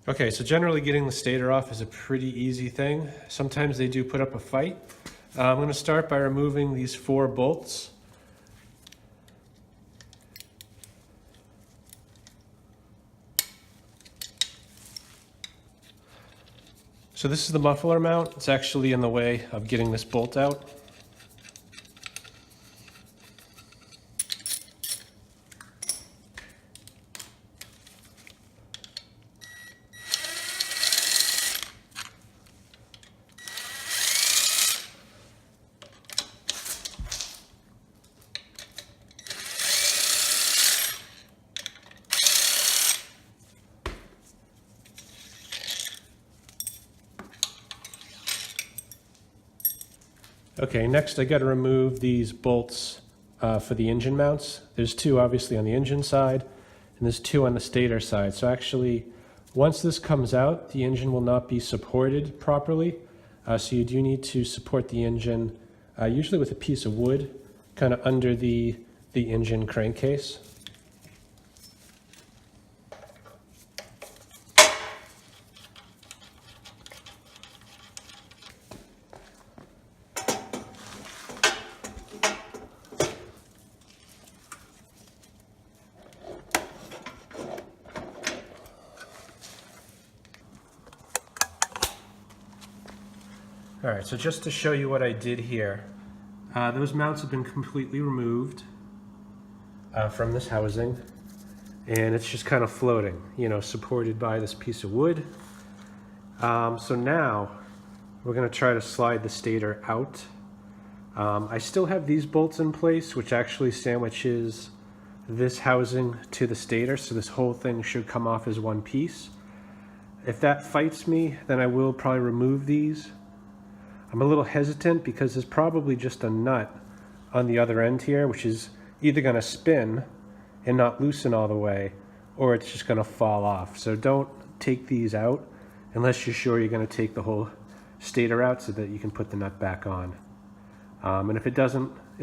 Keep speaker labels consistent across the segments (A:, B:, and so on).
A: Okay, so generally getting the stator off is a pretty easy thing. Sometimes they do put up a fight. I'm going to start by removing these 4 bolts. So this is the muffler mount. It's actually in the way of getting this bolt out. Okay, next I got to remove these bolts for the engine mounts. There's 2 obviously on the engine side, and there's 2 on the stator side. So actually, once this comes out, the engine will not be supported properly. So you do need to support the engine, usually with a piece of wood, kind of under the engine crankcase. All right, so just to show you what I did here, those mounts have been completely removed from this housing, and it's just kind of floating, you know, supported by this piece of wood. So now we're going to try to slide the stator out. I still have these bolts in place, which actually sandwiches this housing to the stator, so this whole thing should come off as one piece. If that fights me, then I will probably remove these. I'm a little hesitant because there's probably just a nut on the other end here, which is either going to spin and not loosen all the way, or it's just going to fall off. So don't take these out unless you're sure you're going to take the whole stator out so that you can put the nut back on. And if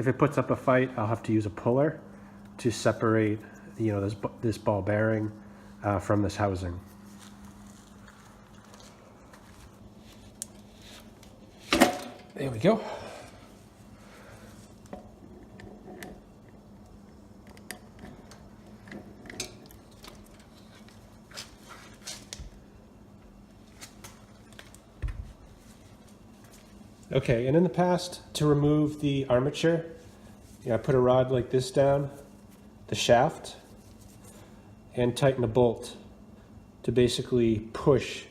A: it puts up a fight, I'll have to use a puller to separate, you know, this ball bearing from this housing. There we go. Okay, and in the past, to remove the armature, I put a rod like this down the shaft and tighten a bolt to basically push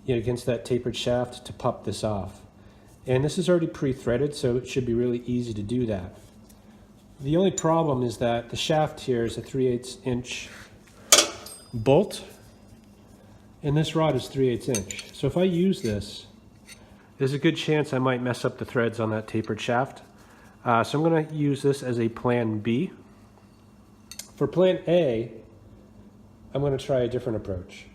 A: against that tapered shaft to pop this off. And this is already pre-threaded, so it should be really easy to do that. The only problem is that the shaft here is a 3/8 inch bolt, and this rod is 3/8 inch. So if I use this, there's a good chance I might mess up the threads on that tapered shaft. So I'm going to use this as a plan B. For plan A, I'm going to try a different approach.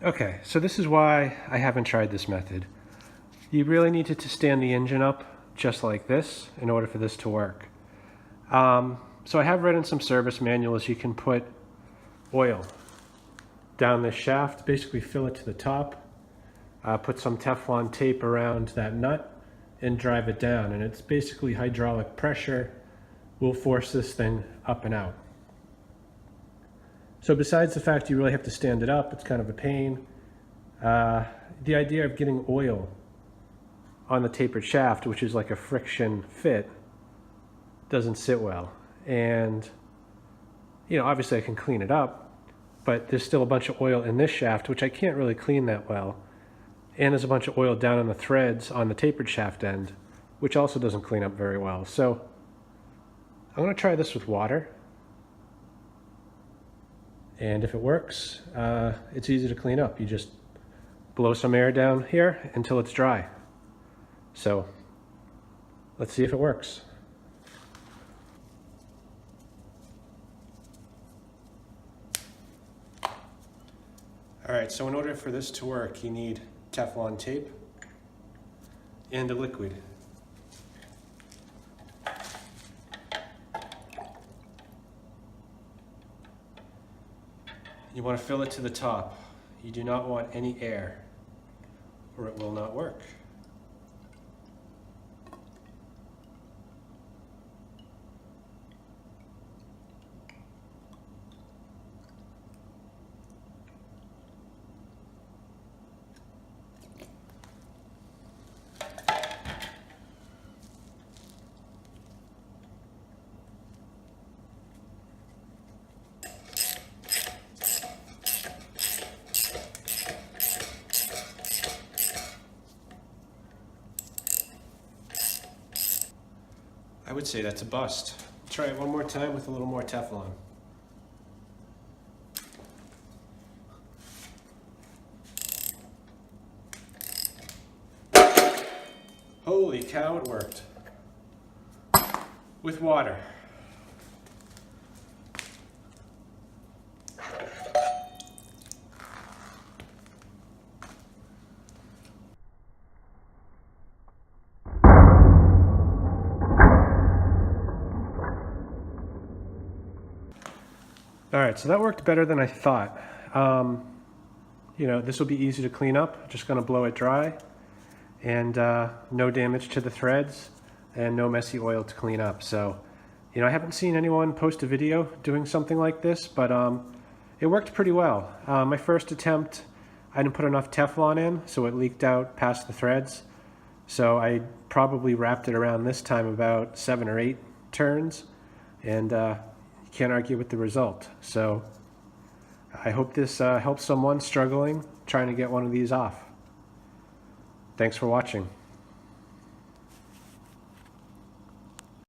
A: Okay, so this is why I haven't tried this method. You really need to stand the engine up just like this in order for this to work. So I have read in some service manuals you can put oil down this shaft, basically fill it to the top, put some Teflon tape around that nut and drive it down, and it's basically hydraulic pressure will force this thing up and out. So besides the fact you really have to stand it up, it's kind of a pain. The idea of getting oil on the tapered shaft, which is like a friction fit, doesn't sit well. And obviously I can clean it up, but there's still a bunch of oil in this shaft, which I can't really clean that well. And there's a bunch of oil down on the threads on the tapered shaft end, which also doesn't clean up very well. So I'm going to try this with water. And if it works, it's easy to clean up. You just blow some air down here until it's dry. So let's see if it works. All right, so in order for this to work, you need Teflon tape and a liquid. You want to fill it to the top. You do not want any air, or it will not work. I would say that's a bust. Try it one more time with a little more Teflon. Holy cow, it worked. With water. All right, so that worked better than I thought. You know, this will be easy to clean up. Just gonna blow it dry, and no damage to the threads, and no messy oil to clean up. So, you know, I haven't seen anyone post a video doing something like this, but it worked pretty well. My first attempt, I didn't put enough Teflon in, so it leaked out past the threads. So I probably wrapped it around this time about 7 or 8 turns, and can't argue with the result. So I hope this helps someone struggling trying to get one of these off. Thanks for watching.